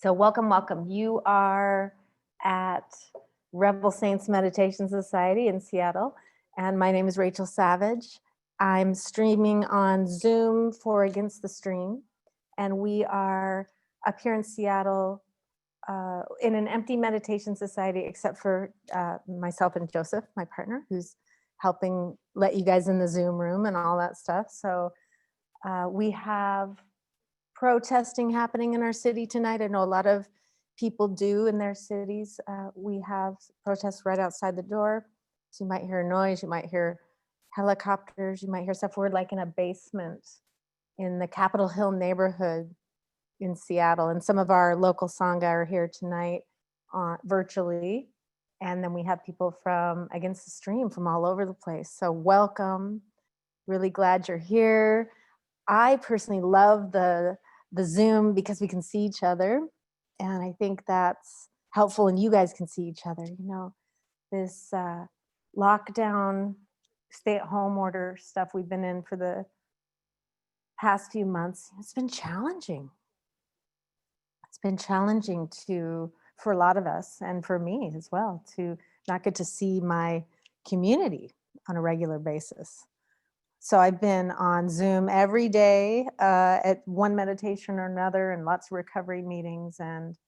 So welcome, welcome. You are at Rebel Saints Meditation Society in Seattle, and my name is Rachael Savage. I'm streaming on Zoom for Against the Stream, and we are up here in Seattle in an empty meditation society, except for myself and Joseph, my partner, who's helping let you guys in the Zoom room and all that stuff. So we have protesting happening in our city tonight. I know a lot of people do in their cities. We have protests right outside the door. So you might hear noise, you might hear helicopters, you might hear stuff. We're like in a basement in the Capitol Hill neighborhood in Seattle. And some of our local Sangha are here tonight virtually. And then we have people from Against the Stream from all over the place. So welcome. Really glad you're here. I personally love the Zoom because we can see each other. And I think that's helpful, and you guys can see each other. You know, this lockdown, stay-at-home order stuff we've been in for the past few months, it's been challenging. It's been challenging for a lot of us, and for me as well, to not get to see my community on a regular basis. So I've been on Zoom every day at one meditation or another, and lots of recovery meetings, and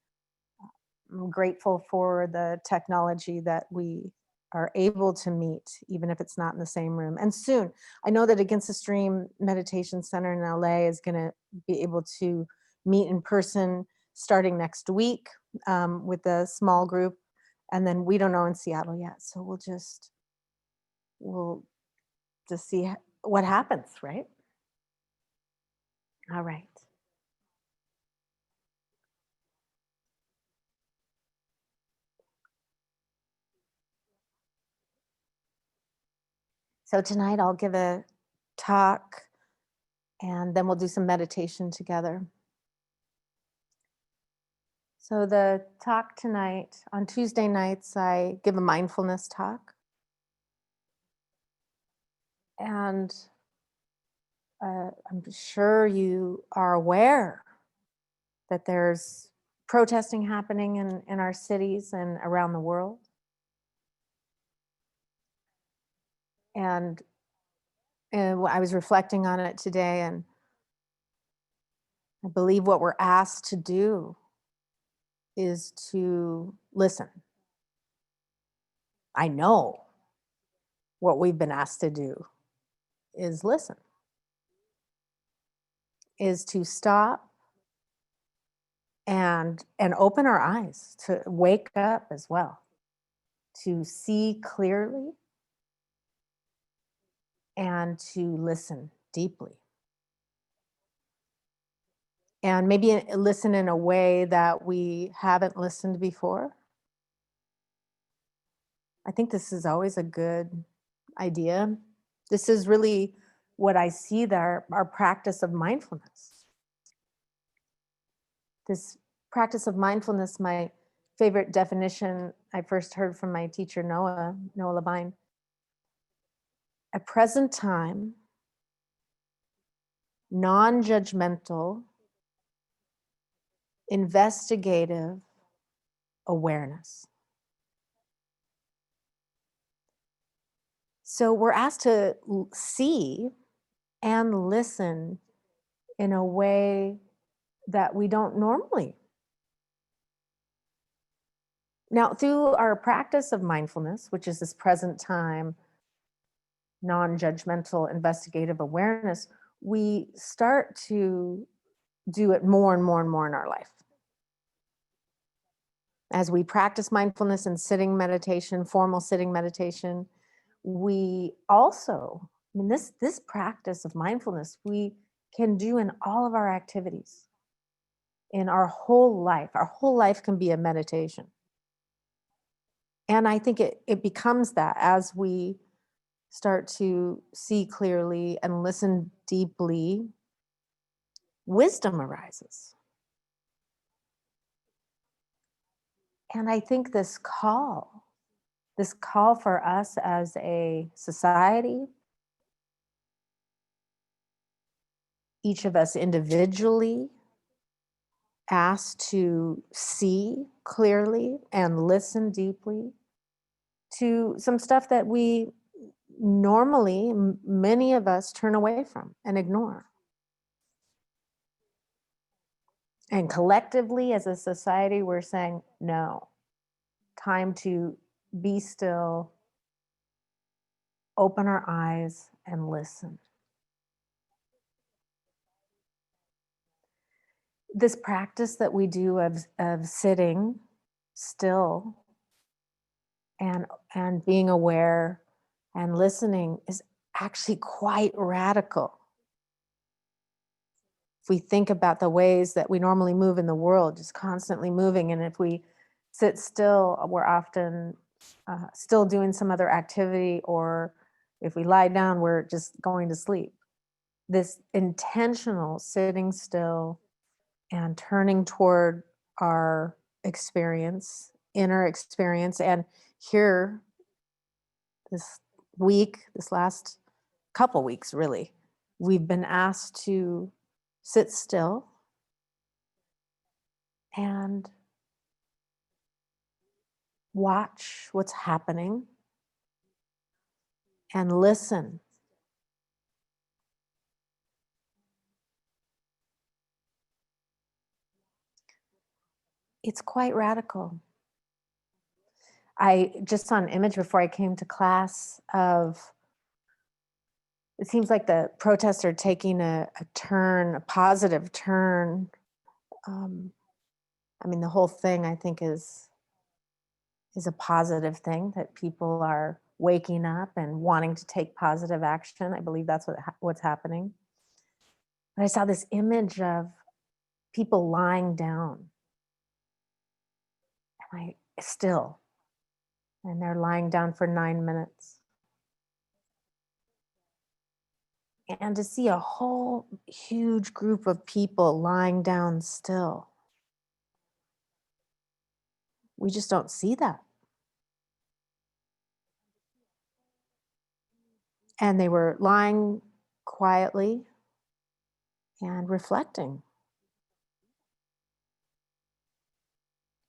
I'm grateful for the technology that we are able to meet, even if it's not in the same room. And soon, I know that Against the Stream Meditation Center in LA is going to be able to meet in person starting next week with a small group. And then we don't know in Seattle yet. So we'll just see what happens, right? All right. So tonight I'll give a talk, and then we'll do some meditation together. So the talk tonight, on Tuesday nights, I give a mindfulness talk. And I'm sure you are aware that there's protesting happening in our cities and around the world. And I was reflecting on it today, and I believe what we're asked to do is to listen. I know what we've been asked to do is listen, is to stop and open our eyes, to wake up as well, to see clearly and to listen deeply. And maybe listen in a way that we haven't listened before. I think this is always a good idea. This is really what I see there, our practice of mindfulness. This practice of mindfulness, my favorite definition I first heard from my teacher, Noah Levine. A present time, non-judgmental, investigative awareness. So we're asked to see and listen in a way that we don't normally. Now, through our practice of mindfulness, which is this present time, non-judgmental, investigative awareness, we start to do it more and more and more in our life. As we practice mindfulness and sitting meditation, formal sitting meditation, we also, this practice of mindfulness, we can do in all of our activities, in our whole life. Our whole life can be a meditation. And I think it becomes that as we start to see clearly and listen deeply, wisdom arises. And I think this call for us as a society, each of us individually, asked to see clearly and listen deeply to some stuff that we normally, many of us, turn away from and ignore. And collectively, as a society, we're saying, no, time to be still, open our eyes, and listen. This practice that we do of sitting still and being aware and listening is actually quite radical. If we think about the ways that we normally move in the world, just constantly moving, and if we sit still, we're often still doing some other activity, or if we lie down, we're just going to sleep. This intentional sitting still and turning toward our experience, inner experience, and here this week, this last couple weeks really, we've been asked to sit still and watch what's happening and listen. It's quite radical. I just saw an image before I came to class of, it seems like the protests are taking a turn, a positive turn. I mean, the whole thing, I think, is a positive thing, that people are waking up and wanting to take positive action. I believe that's what's happening. But I saw this image of people lying down, still, and they're lying down for 9 minutes. And to see a whole huge group of people lying down still, we just don't see that. And they were lying quietly and reflecting.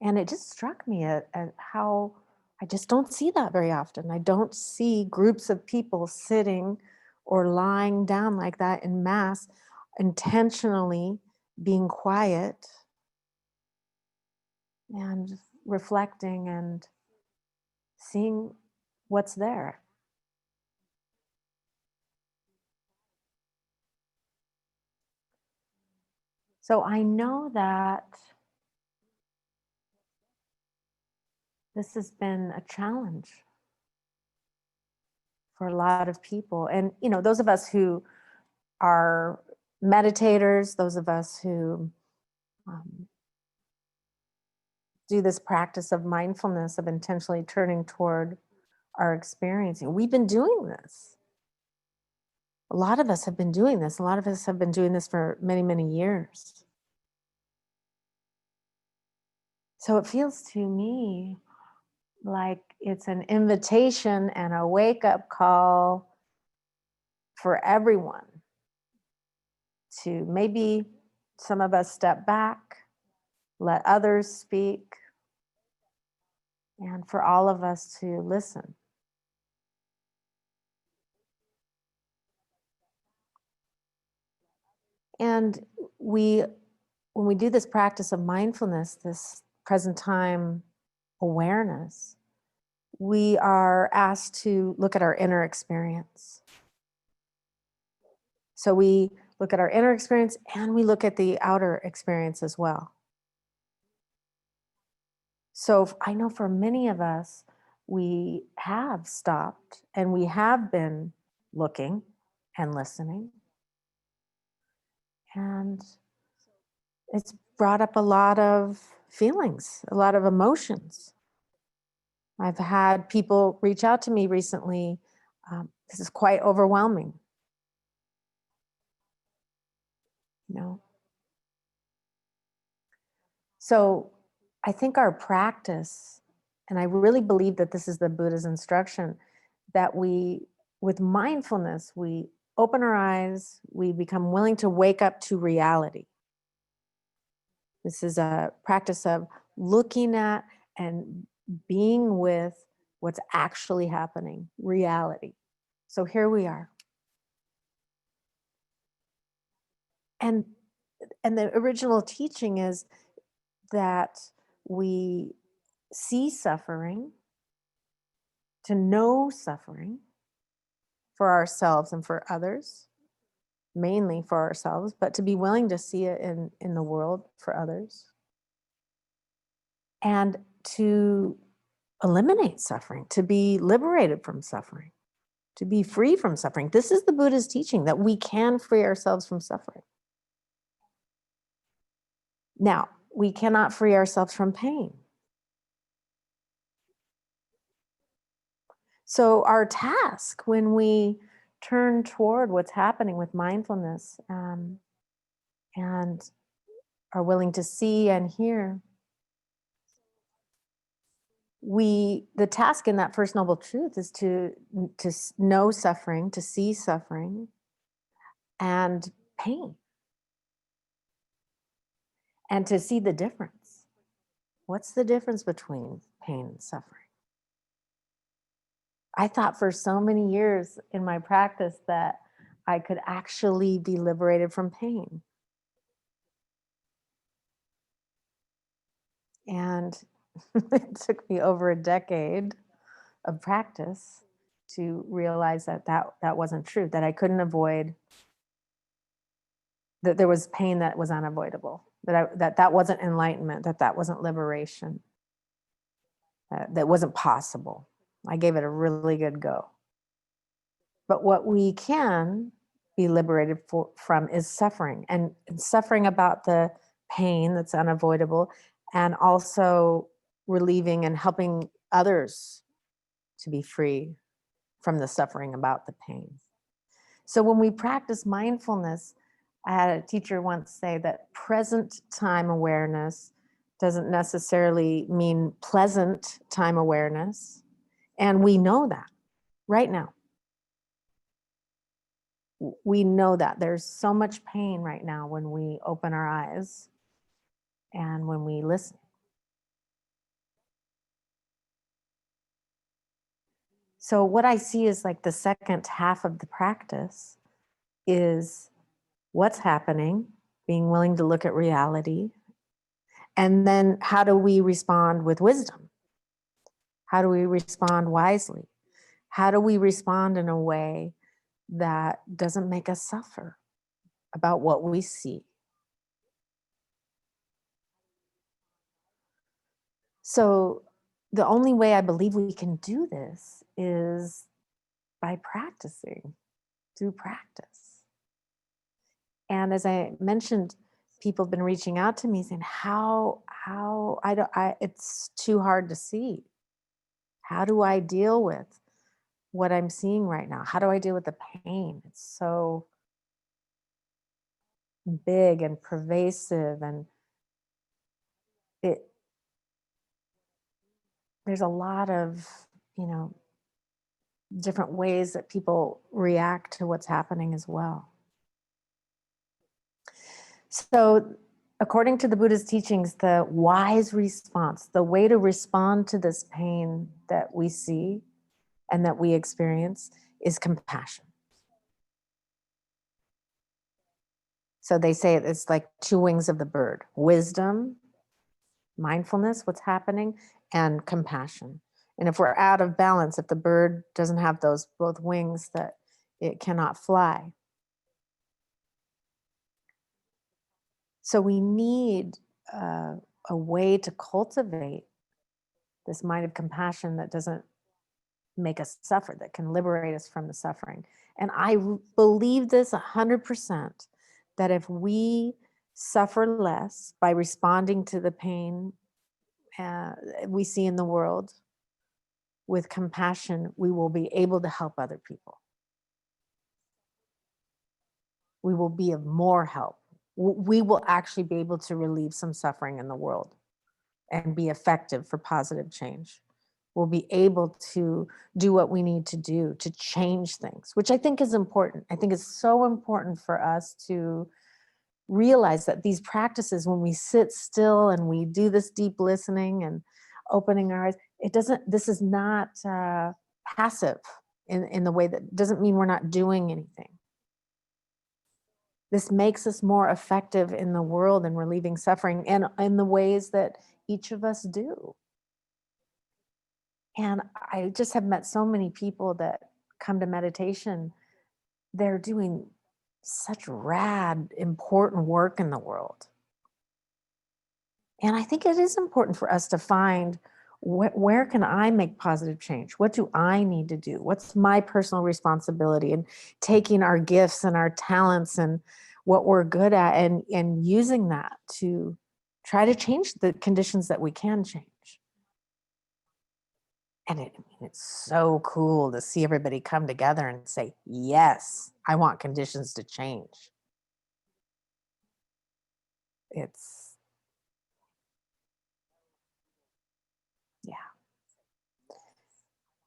And it just struck me at how I just don't see that very often. I don't see groups of people sitting or lying down like that in mass, intentionally being quiet and reflecting and seeing what's there. So I know that this has been a challenge for a lot of people. And, those of us who are meditators, those of us who do this practice of mindfulness, of intentionally turning toward our experiencing, we've been doing this. A lot of us have been doing this. A lot of us have been doing this for many, many years. So it feels to me like it's an invitation and a wake-up call for everyone to maybe some of us step back, let others speak, and for all of us to listen. And when we do this practice of mindfulness, this present time awareness, we are asked to look at our inner experience. So we look at our inner experience and we look at the outer experience as well. So I know for many of us, we have stopped and we have been looking and listening. And it's brought up a lot of feelings, a lot of emotions. I've had people reach out to me recently. This is quite overwhelming. So I think our practice, and I really believe that this is the Buddha's instruction, that with mindfulness, we open our eyes, we become willing to wake up to reality. This is a practice of looking at and being with what's actually happening, reality. So here we are. And the original teaching is that we see suffering, to know suffering for ourselves and for others, mainly for ourselves, but to be willing to see it in the world for others, and to eliminate suffering, to be liberated from suffering, to be free from suffering. This is the Buddha's teaching, that we can free ourselves from suffering. Now, we cannot free ourselves from pain. So our task when we turn toward what's happening with mindfulness, and are willing to see and hear, the task in that First Noble Truth is to know suffering, to see suffering and pain, and to see the difference. What's the difference between pain and suffering? I thought for so many years in my practice that I could actually be liberated from pain. And it took me over a decade of practice to realize that wasn't true, that I couldn't avoid, that there was pain that was unavoidable, that wasn't enlightenment, that wasn't liberation, that wasn't possible. I gave it a really good go. But what we can be liberated from is suffering, and suffering about the pain that's unavoidable, and also relieving and helping others to be free from the suffering about the pain. So when we practice mindfulness, I had a teacher once say that present time awareness doesn't necessarily mean pleasant time awareness. And we know that right now. We know that there's so much pain right now when we open our eyes and when we listen. So what I see is like the second half of the practice is what's happening, being willing to look at reality, and then how do we respond with wisdom? How do we respond wisely? How do we respond in a way that doesn't make us suffer about what we see? So the only way I believe we can do this is by practicing, through practice. And as I mentioned, people have been reaching out to me saying, it's too hard to see. How do I deal with what I'm seeing right now? How do I deal with the pain? It's so big and pervasive, and there's a lot of, different ways that people react to what's happening as well. So according to the Buddha's teachings, the wise response, the way to respond to this pain that we see and that we experience, is compassion. So they say it's like two wings of the bird: wisdom, mindfulness, what's happening, and compassion. And if we're out of balance, if the bird doesn't have those both wings, that it cannot fly. So we need a way to cultivate this mind of compassion that doesn't make us suffer, that can liberate us from the suffering. And I believe this 100%, that if we suffer less by responding to the pain we see in the world with compassion, we will be able to help other people. We will be of more help. We will actually be able to relieve some suffering in the world and be effective for positive change. We'll be able to do what we need to do to change things, which I think is important. I think it's so important for us to realize that these practices, when we sit still and we do this deep listening and opening our eyes, this is not passive in the way that doesn't mean we're not doing anything. This makes us more effective in the world and relieving suffering and in the ways that each of us do. And I just have met so many people that come to meditation. They're doing such rad, important work in the world. And I think it is important for us to find where can I make positive change? What do I need to do? What's my personal responsibility? And taking our gifts and our talents and what we're good at and using that to try to change the conditions that we can change. And it's so cool to see everybody come together and say, yes, I want conditions to change. Yeah.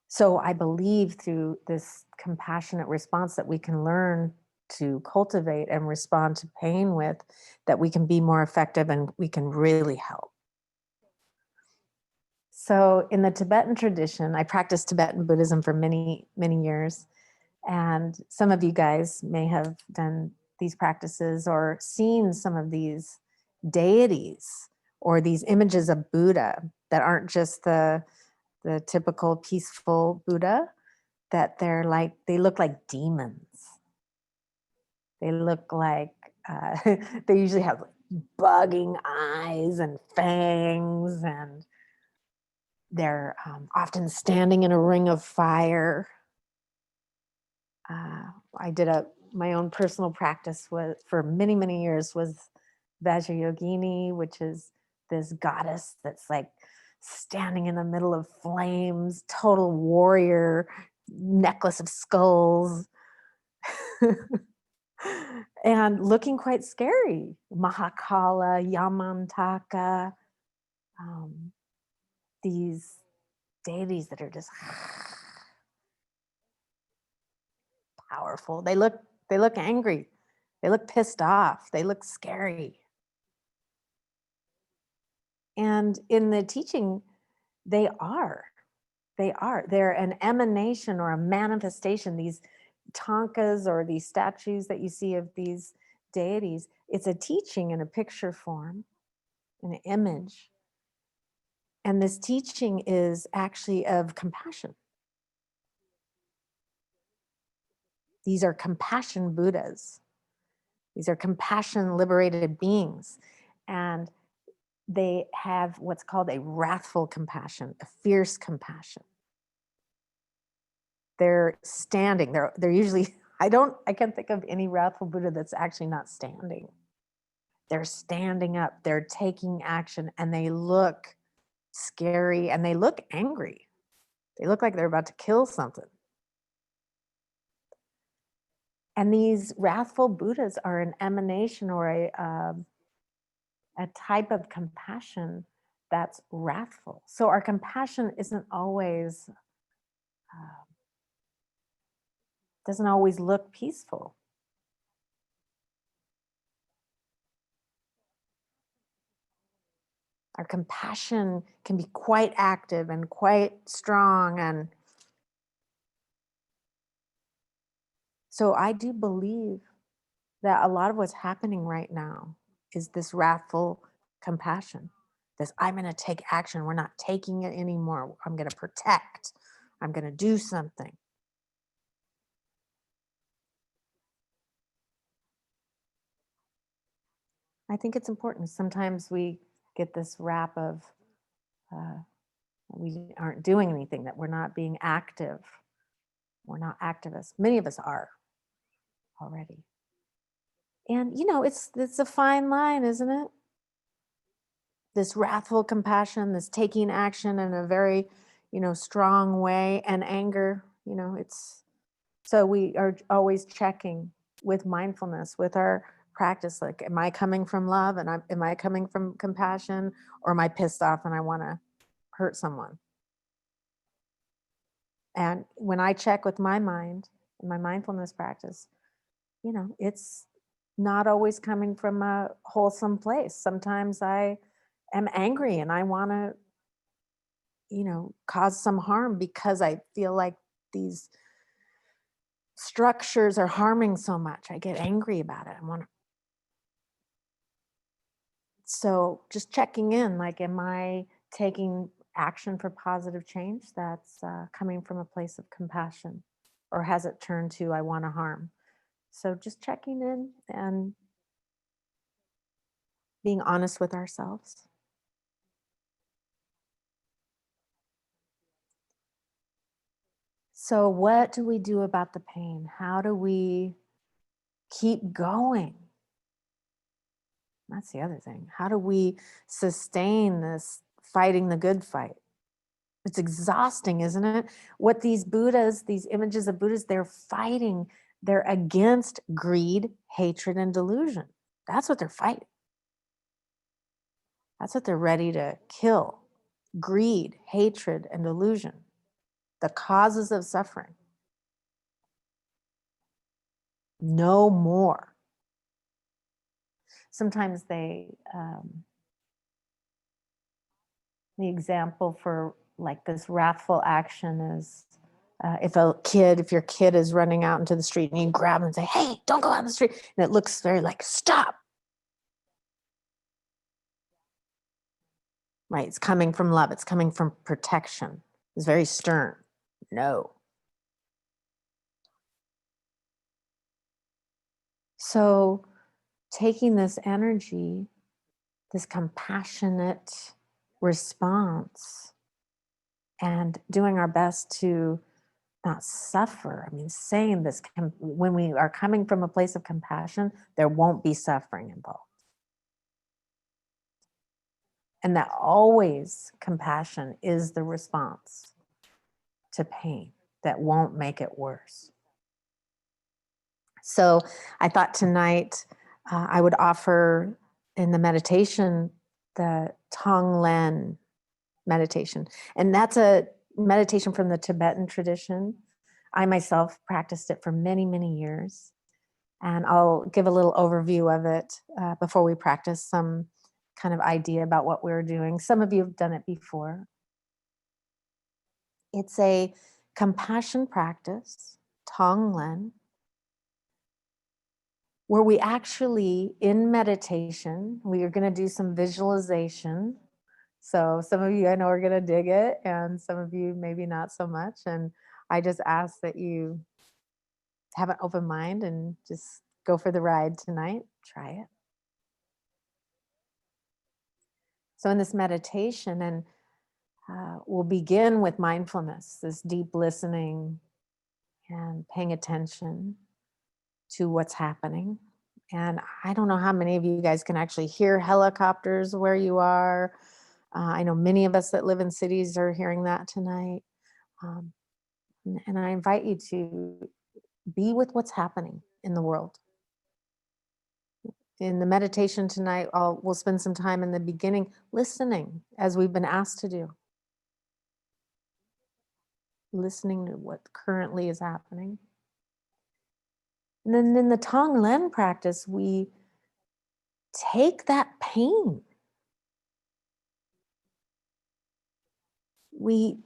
So I believe through this compassionate response that we can learn to cultivate and respond to pain with, that we can be more effective and we can really help. So in the Tibetan tradition, I practiced Tibetan Buddhism for many, many years. And some of you guys may have done these practices or seen some of these deities or these images of Buddha that aren't just the typical peaceful Buddha, that they look like demons. They look like, they usually have bugging eyes and fangs, and they're often standing in a ring of fire. I did my own personal practice for many, many years was Yogini, which is this goddess that's like standing in the middle of flames, total warrior, necklace of skulls, and looking quite scary. Mahakala, Yamantaka, these deities that are just powerful. They look angry. They look pissed off. They look scary. And in the teaching, they're an emanation or a manifestation. These tankas or these statues that you see of these deities, it's a teaching in a picture form, an image. And this teaching is actually of compassion. These are compassion Buddhas. These are compassion liberated beings. And they have what's called a wrathful compassion, a fierce compassion. They're standing. They're usually, I can't think of any wrathful Buddha that's actually not standing. They're standing up, they're taking action, and they look scary and they look angry. They look like they're about to kill something. And these wrathful Buddhas are an emanation or a type of compassion that's wrathful. So our compassion isn't always, doesn't always look peaceful. Our compassion can be quite active and quite strong. And so I do believe that a lot of what's happening right now is this wrathful compassion. This, I'm going to take action. We're not taking it anymore. I'm going to protect. I'm going to do something. I think it's important. Sometimes we get this rap of we aren't doing anything, that we're not being active. We're not activists. Many of us are already. And, it's a fine line, isn't it? This wrathful compassion, this taking action in a very, strong way, and anger, so we are always checking with mindfulness, with our practice, like, am I coming from love and am I coming from compassion, or am I pissed off and I want to hurt someone? And when I check with my mind in my mindfulness practice, it's not always coming from a wholesome place. Sometimes I am angry and I want to, cause some harm because I feel like these structures are harming so much. I get angry about it. So just checking in, like, am I taking action for positive change that's coming from a place of compassion, or has it turned to I want to harm? So just checking in and being honest with ourselves. So what do we do about the pain? How do we keep going? That's the other thing. How do we sustain this fighting the good fight? It's exhausting, isn't it? What these Buddhas, these images of Buddhas, they're fighting. They're against greed, hatred, and delusion. That's what they're fighting. That's what they're ready to kill. Greed, hatred, and delusion. The causes of suffering. No more. Sometimes the example for like this wrathful action is if your kid is running out into the street and you grab them and say, hey, don't go out in the street. And it looks very like, stop. Right? It's coming from love. It's coming from protection. It's very stern. No. So taking this energy, this compassionate response, and doing our best to not suffer. I mean, saying this, when we are coming from a place of compassion, there won't be suffering involved. And that always compassion is the response to pain that won't make it worse. So I thought tonight I would offer in the meditation the Tonglen Meditation. And that's a meditation from the Tibetan tradition. I myself practiced it for many, many years. And I'll give a little overview of it before we practice, some kind of idea about what we're doing. Some of you have done it before. It's a compassion practice, Tonglen, where we actually, in meditation, we are going to do some visualization. So some of you I know are going to dig it, and some of you maybe not so much. And I just ask that you have an open mind and just go for the ride tonight. Try it. So in this meditation, and we'll begin with mindfulness, this deep listening and paying attention to what's happening. And I don't know how many of you guys can actually hear helicopters where you are. I know many of us that live in cities are hearing that tonight. And I invite you to be with what's happening in the world. In the meditation tonight, we'll spend some time in the beginning listening, as we've been asked to do. Listening to what currently is happening. And then in the Tonglen practice, we take that pain. We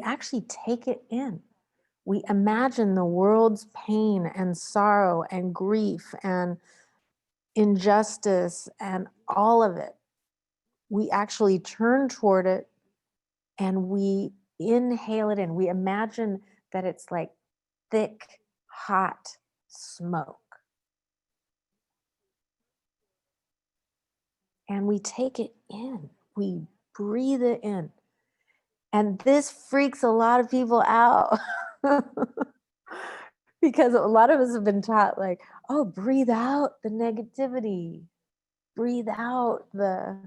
actually take it in. We imagine the world's pain and sorrow and grief and injustice and all of it. We actually turn toward it and we inhale it in. We imagine that it's like thick, hot smoke. And we take it in. We breathe it in. And this freaks a lot of people out. Because a lot of us have been taught, like, oh, breathe out the negativity. Breathe out the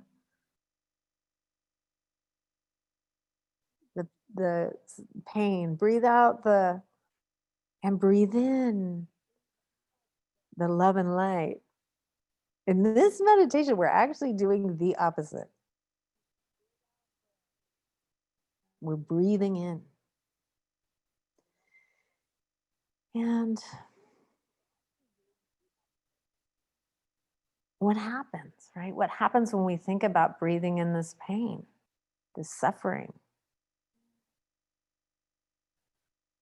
pain. Breathe out and breathe in the love and light. In this meditation, we're actually doing the opposite. We're breathing in. And what happens, right? What happens when we think about breathing in this pain, this suffering?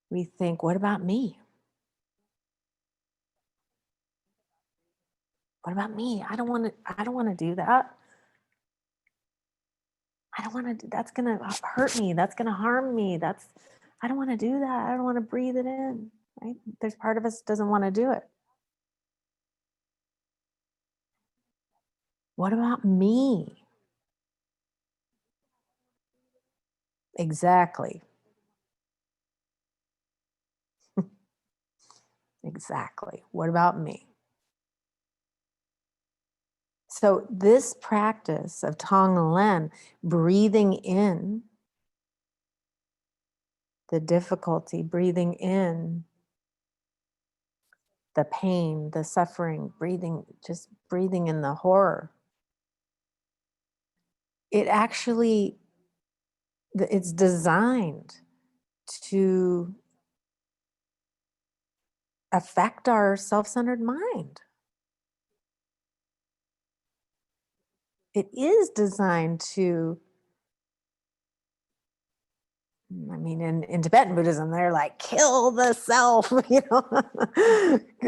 We think, what about me? What about me? I don't want to do that. I don't want to, that's going to hurt me. That's going to harm me. I don't want to do that. I don't want to breathe it in, right? There's part of us that doesn't want to do it. What about me? Exactly. Exactly. What about me? So this practice of Tonglen, breathing in the difficulty, breathing in the pain, the suffering, just breathing in the horror. It's designed to affect our self-centered mind. It is designed to, I mean, in Tibetan Buddhism, they're like, kill the self,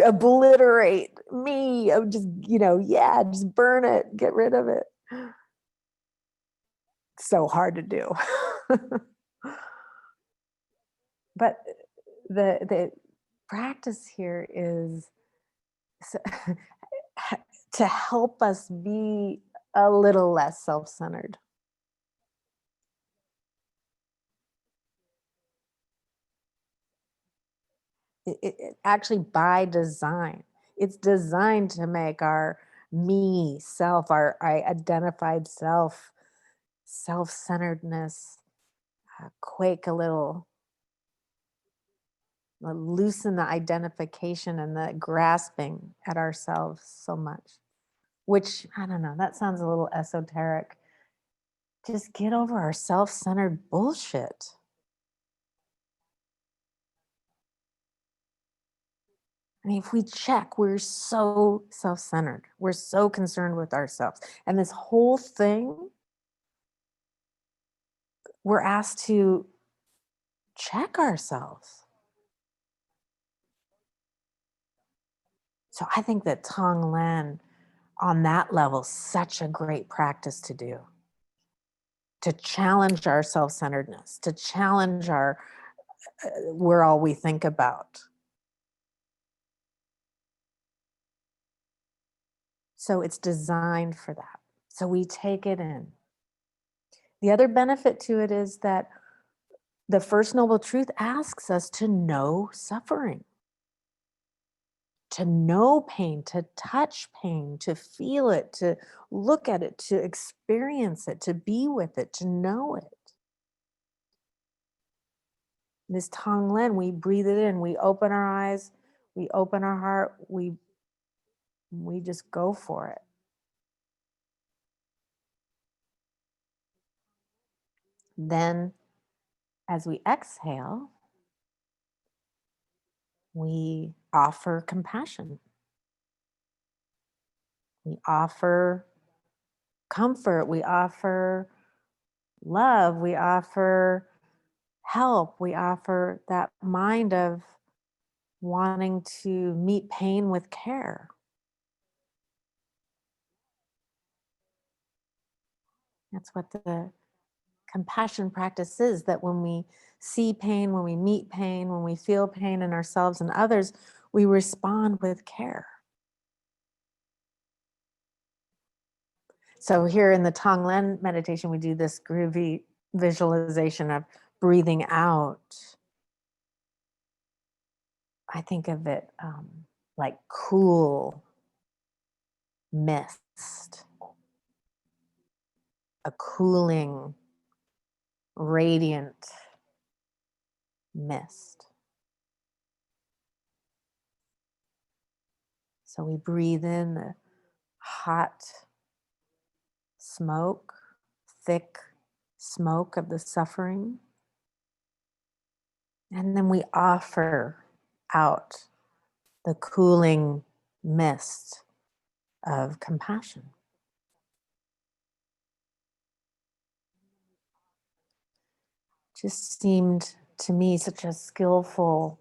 obliterate me, just, just burn it, get rid of it. So hard to do. But the practice here is to help us be a little less self-centered. It actually, by design, it's designed to make our me self, our identified self-centeredness quake a little, loosen the identification and the grasping at ourselves so much, which, I don't know, that sounds a little esoteric. Just get over our self-centered bullshit. I mean, if we check, we're so self-centered. We're so concerned with ourselves. And this whole thing, we're asked to check ourselves. So I think that Tonglen, on that level, such a great practice to do. To challenge our self-centeredness, to challenge we're all we think about. So it's designed for that. So we take it in. The other benefit to it is that the First Noble Truth asks us to know suffering, to know pain, to touch pain, to feel it, to look at it, to experience it, to be with it, to know it. This Tonglen, we breathe it in, we open our eyes, we open our heart, we just go for it. Then, as we exhale, we offer compassion. We offer comfort. We offer love. We offer help. We offer that mind of wanting to meet pain with care. That's what the compassion practice is, that when we see pain, when we meet pain, when we feel pain in ourselves and others, we respond with care. So here in the Tonglen meditation, we do this groovy visualization of breathing out. I think of it like cool mist, a cooling, radiant mist. So we breathe in the hot smoke, thick smoke of the suffering. And then we offer out the cooling mist of compassion. Just seemed to me such a skillful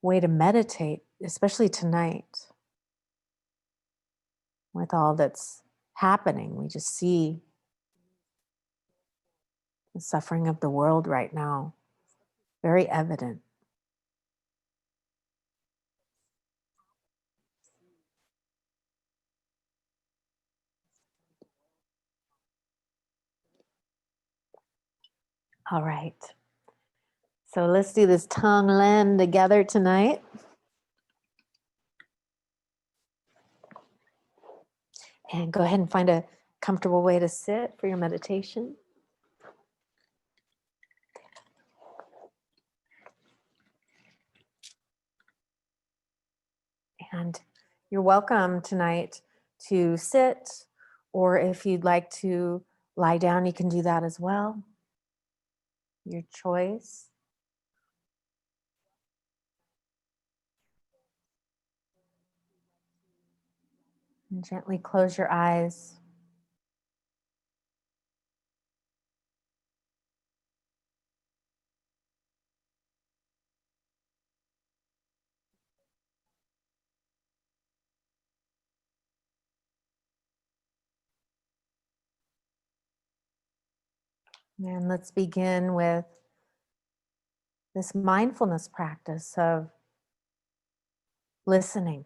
way to meditate, especially tonight with all that's happening. We just see the suffering of the world right now, very evident. All right. So let's do this Tonglen together tonight. And go ahead and find a comfortable way to sit for your meditation. And you're welcome tonight to sit, or if you'd like to lie down, you can do that as well. Your choice. And gently close your eyes. And let's begin with this mindfulness practice of listening.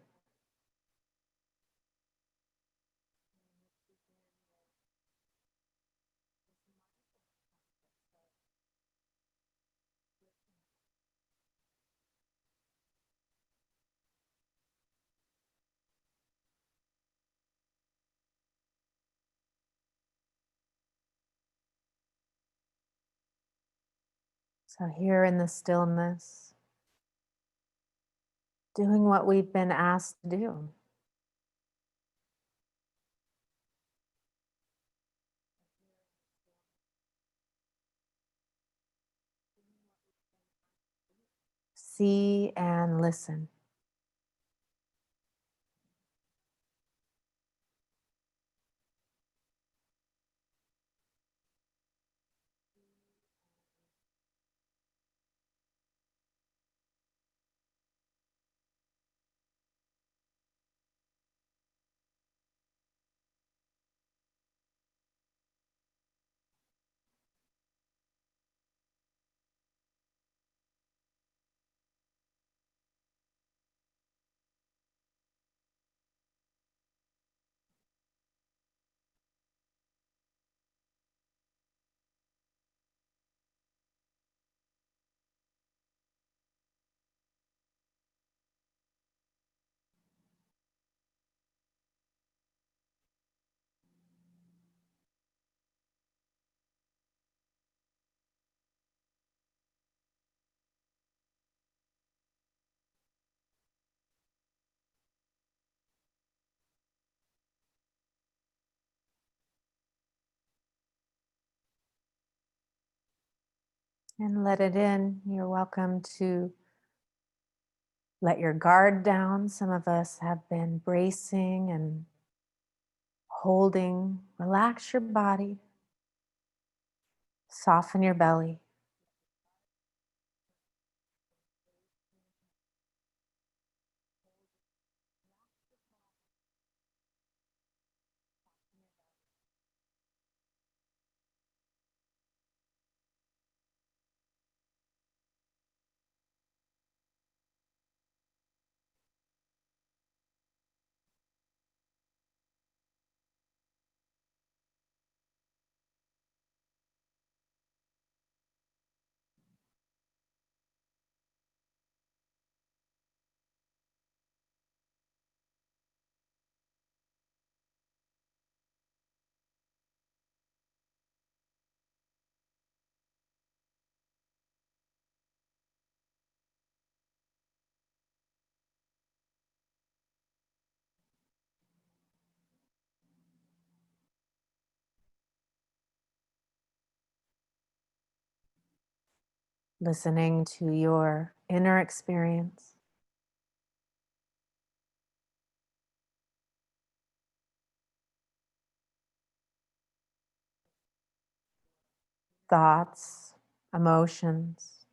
So here in the stillness, doing what we've been asked to do. See and listen. And let it in. You're welcome to let your guard down. Some of us have been bracing and holding. Relax your body. Soften your belly. Listening to your inner experience. thoughts, emotions.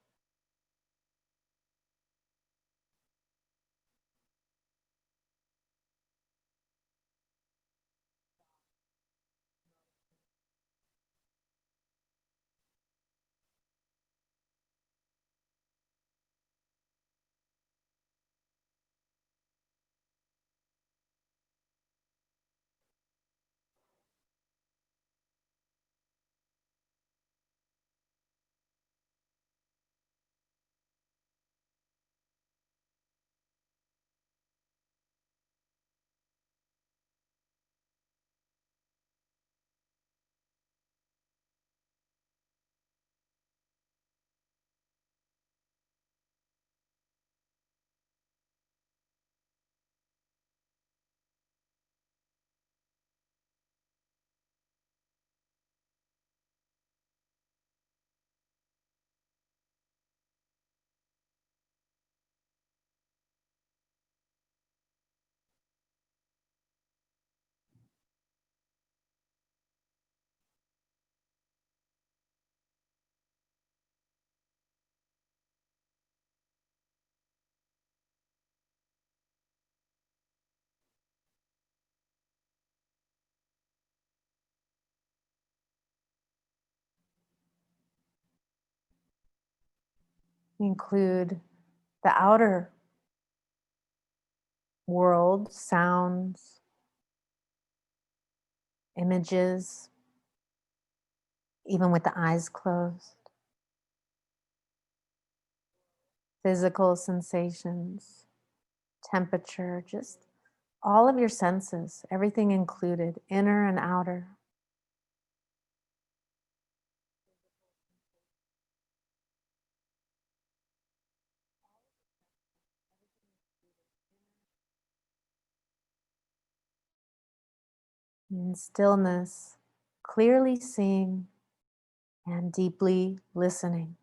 Include the outer world, sounds, images, even with the eyes closed. Physical sensations, temperature, just all of your senses, everything included, inner and outer. In stillness, clearly seeing and deeply listening.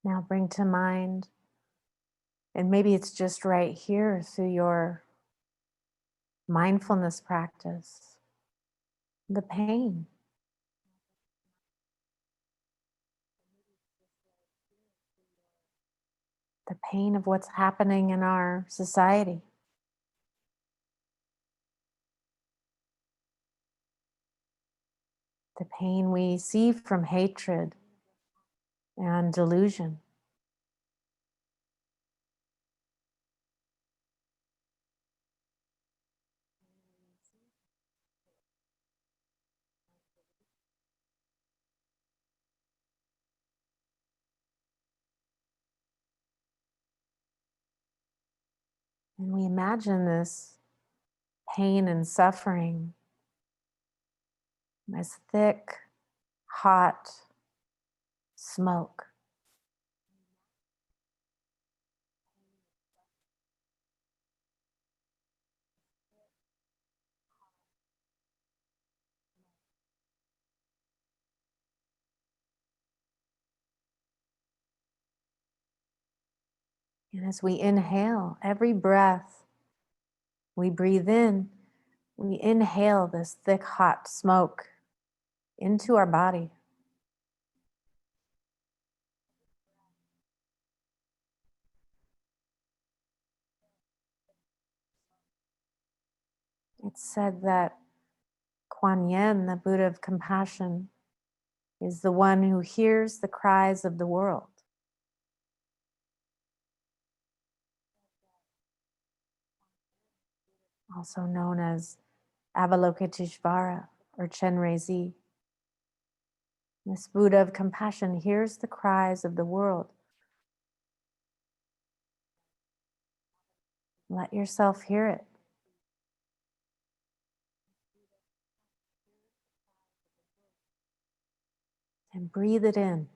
Now bring to mind, and maybe it's just right here through your mindfulness practice, the pain. The pain of what's happening in our society. The pain we see from hatred and delusion. And we imagine this pain and suffering as thick, hot smoke. And as we inhale, every breath we breathe in, we inhale this thick, hot smoke into our body. It's said that Kuan Yin, the Buddha of compassion, is the one who hears the cries of the world. Also known as Avalokiteshvara or Chenrezi. This Buddha of compassion hears the cries of the world. Let yourself hear it. And breathe it in.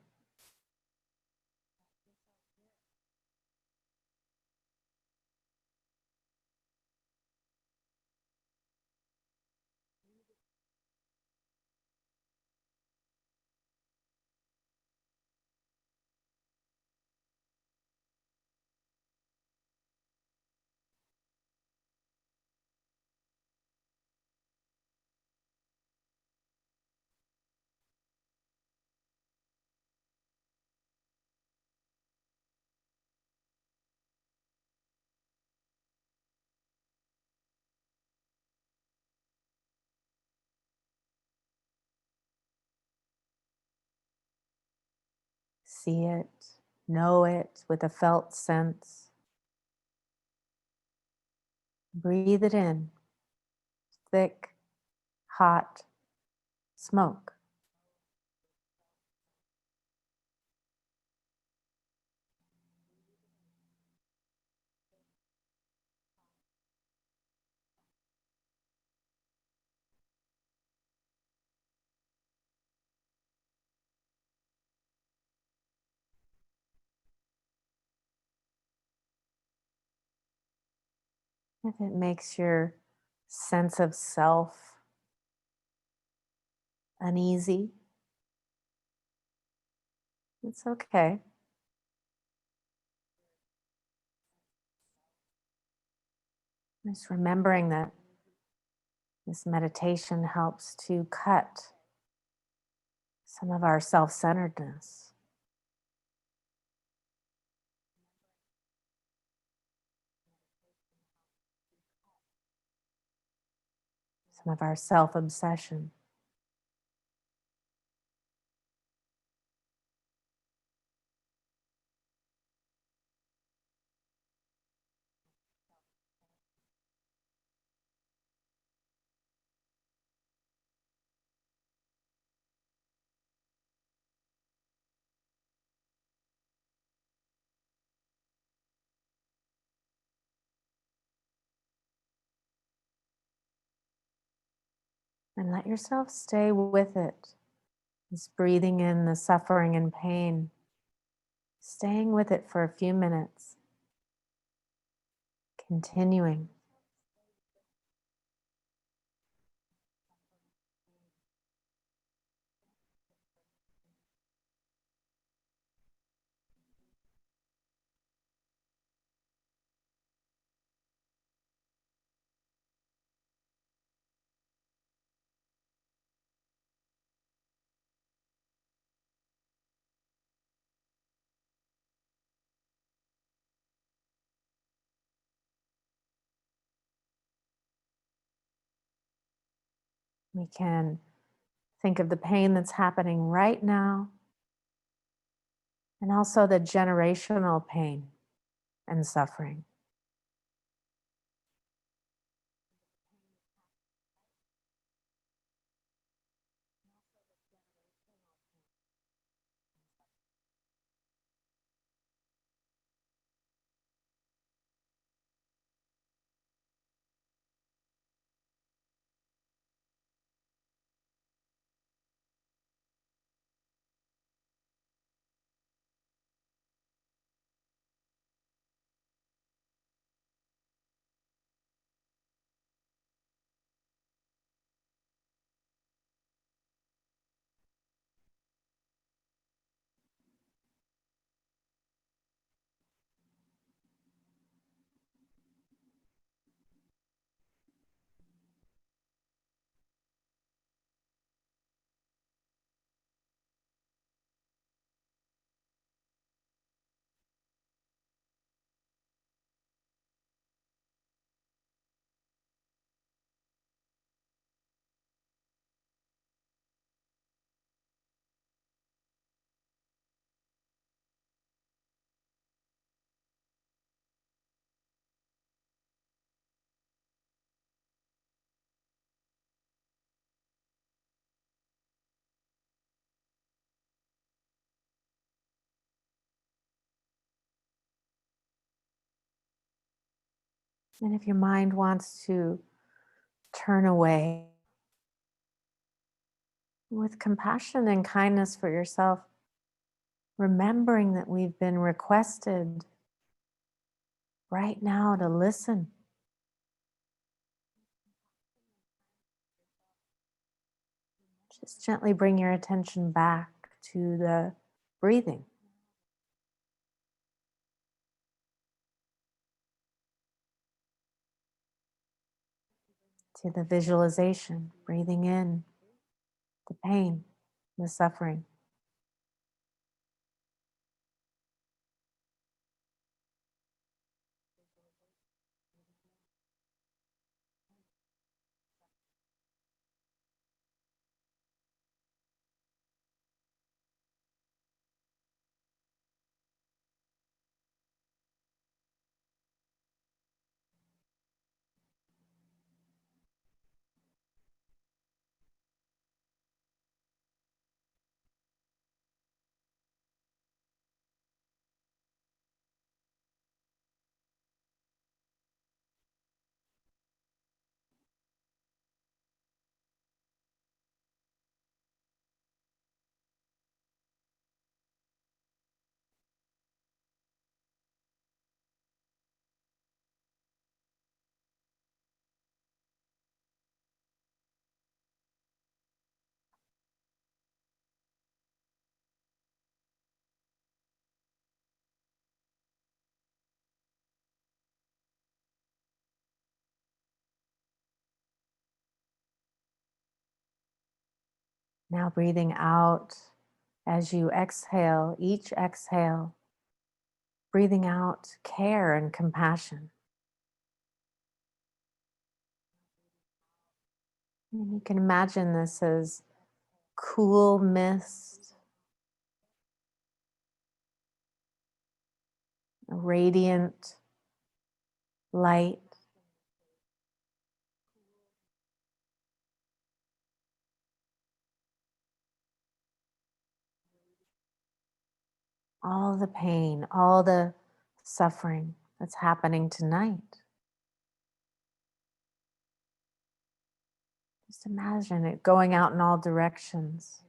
See it, know it with a felt sense. Breathe it in. Thick, hot smoke. If it makes your sense of self uneasy, it's okay. Just remembering that this meditation helps to cut some of our self-centeredness. Some of our self-obsession. And let yourself stay with it. Just breathing in the suffering and pain. Staying with it for a few minutes. Continuing. We can think of the pain that's happening right now, and also the generational pain and suffering. And if your mind wants to turn away, with compassion and kindness for yourself, remembering that we've been requested right now to listen. Just gently bring your attention back to the breathing, to the visualization, breathing in the pain, the suffering. Now breathing out as you exhale, each exhale, breathing out care and compassion. And you can imagine this as cool mist, a radiant light, all the pain, all the suffering that's happening tonight. Just imagine it going out in all directions.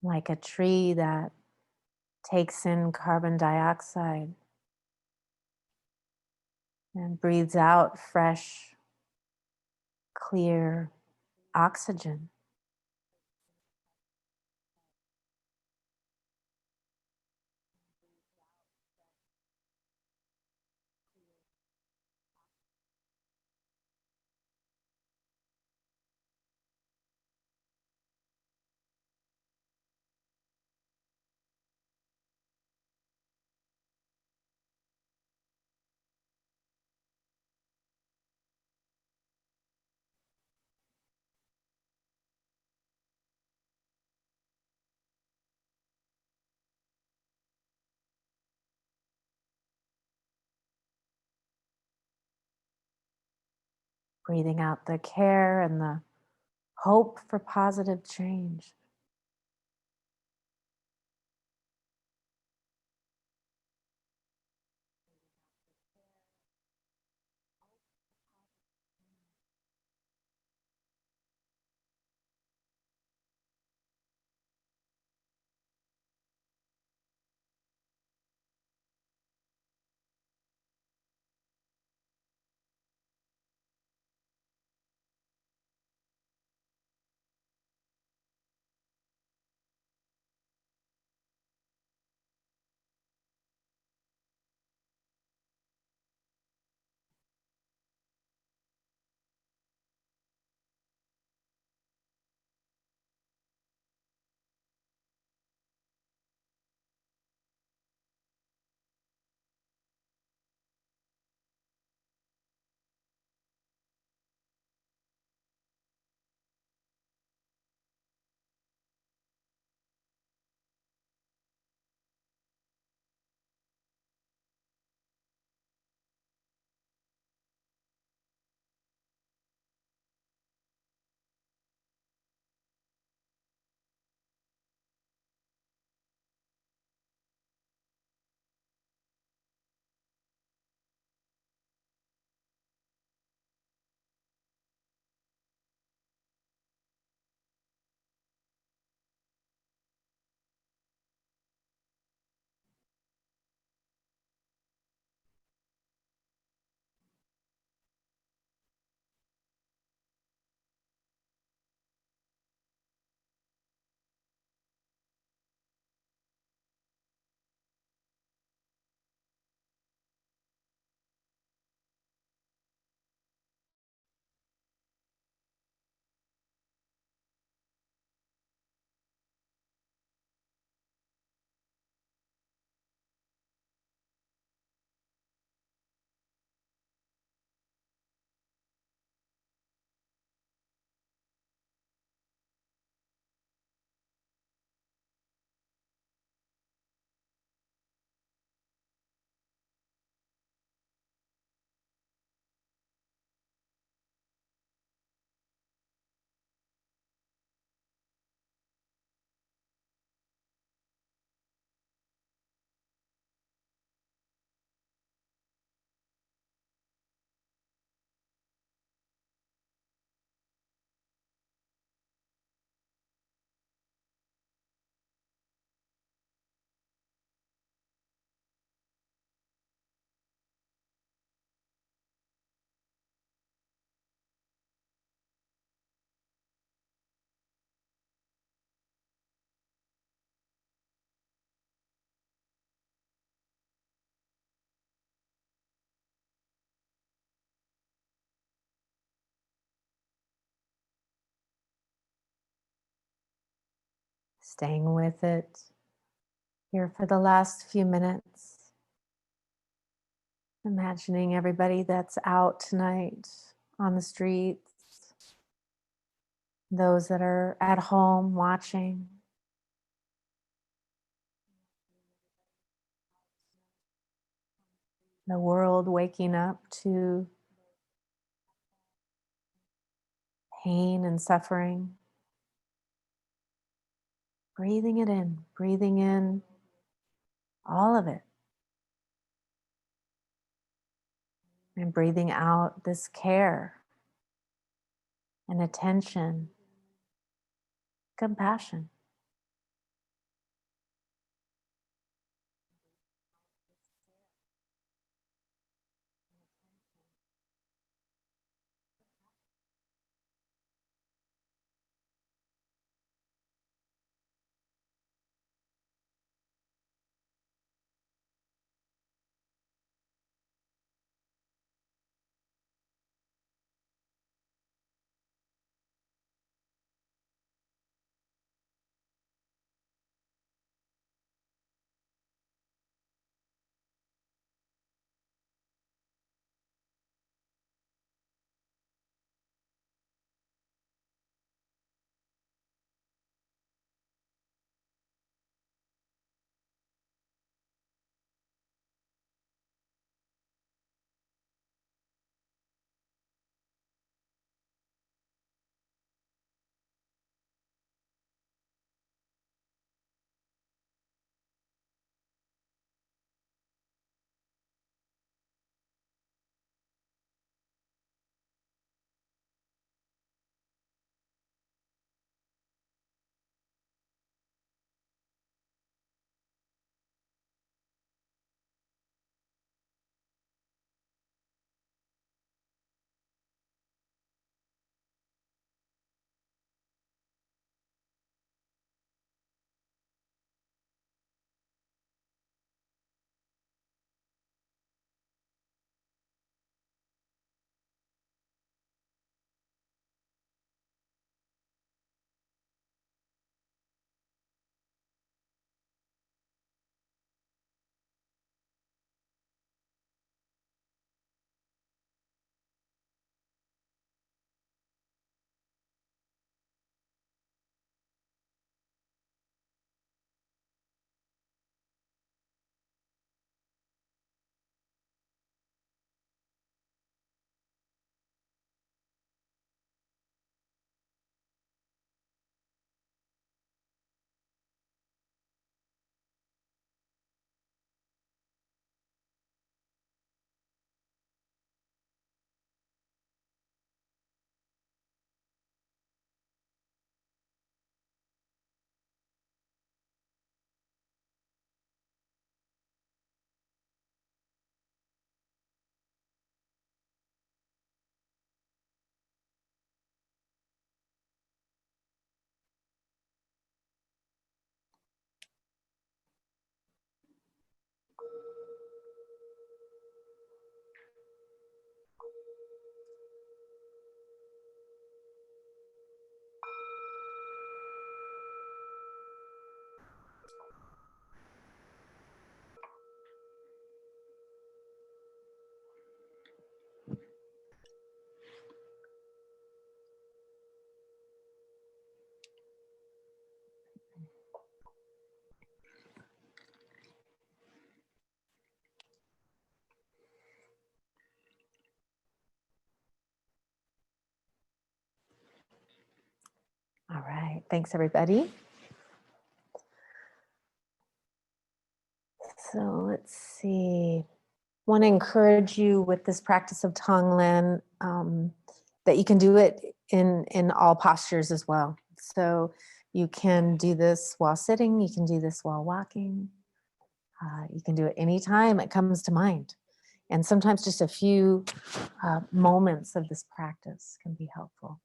like a tree that takes in carbon dioxide and breathes out fresh, clear oxygen. Breathing out the care and the hope for positive change. Staying with it here for the last few minutes. Imagining everybody that's out tonight on the streets, those that are at home watching. The world waking up to pain and suffering. Breathing in all of it. And breathing out this care and attention, compassion. All right, thanks everybody. So let's see. Want to encourage you with this practice of Tonglen that you can do it in all postures as well. So you can do this while sitting, you can do this while walking, you can do it anytime it comes to mind. And sometimes just a few moments of this practice can be helpful.